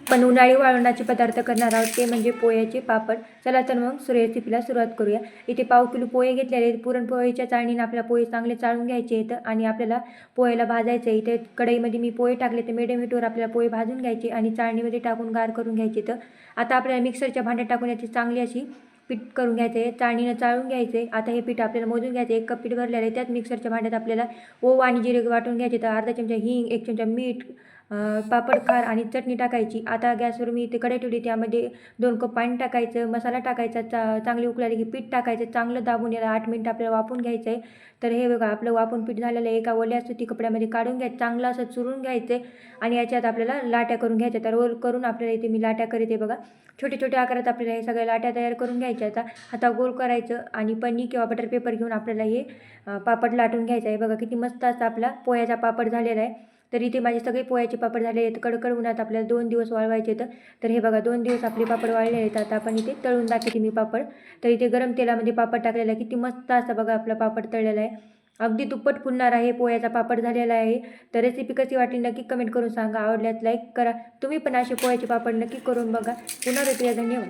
पण उन्हाळी वाळवणाचे पदार्थ करणार आहोत ते म्हणजे पोह्याचे पापड. चला तर मग रेसिपीला सुरुवात करूया. इथे 1/2 किलो पोहे घेतलेले आहेत. पुरणपोळीच्या चाळणीने आपल्याला पोहे चांगले चाळून घ्यायचे आहेत आणि आपल्याला पोह्याला भाजायचं आहे. इथे कढईमध्ये मी पोहे टाकले, तर मिडियम हीटवर आपल्याला पोहे भाजून घ्यायचे आणि चाळणीमध्ये टाकून गार करून घ्यायचे. तर आता आपल्याला मिक्सरच्या भांड्यात टाकून याची चांगली अशी पीठ करून घ्यायचं आहे. चाळणीनं चाळून घ्यायचं आहे. आता हे पीठ आपल्याला मोजून घ्यायचं आहे. 1 कप पीठ भरलेलं आहे. त्यात मिक्सरच्या भांड्यात आपल्याला ओवा आणि जिरे वाटून घ्यायचे. तर अर्धा चमचा हिंग, 1 चमचा मीठ, पापड खार आणि चटणी टाकायची. आता गॅसवर मी इथे कढई ठेवली, त्यामध्ये 2 कप पाणी टाकायचं, मसाला टाकायचा, चांगली उकळाली की पीठ टाकायचं, चांगलं दाबून याला 8 मिनिटं आपल्याला वाफवून घ्यायचं आहे. तर हे बघा आपलं वाफवून पीठ झालेलं आहे. एका ओल्या सुती कपड्यामध्ये काढून घ्यायचं, चांगलं असं चुरून घ्यायचं आहे आणि याच्यात आपल्याला लाट्या करून घ्यायच्या. तर रोल करून आपल्याला इथे मी लाट्या करते बघा. छोटे छोटे आकारात आपल्याला हे सगळ्या लाट्या तयार करून घ्यायच्या. आता गोल करायचं आणि पन्नी किंवा बटर पेपर घेऊन आपल्याला हे पापड लाटून घ्यायचं आहे. बघा किती मस्त असा आपला पोह्याचा पापड झालेला आहे. तर इथे माझे सगळे पोह्याचे पापड झाले आहेत. कडकड उन्हात आपल्याला 2 दिवस वाळवायचे आहेत. तर हे बघा 2 दिवस आपले पापड वाळले आहेत. आता आपण इथे तळून दाखवते मी पापड. तर इथे गरम तेलामध्ये पापड टाकलेला आहे. किती मस्त असा बघा आपला पापड तळलेला आहे. अगदी तुप्पट फुलणारा आहे पोह्याचा पापड झालेला आहे. तर रेसिपी कशी वाटली नक्की कमेंट करून सांगा. आवडल्यास लाईक करा. तुम्ही पण असे पोह्याचे पापड नक्की करून बघा. पुन्हा भेटूया. धन्यवाद.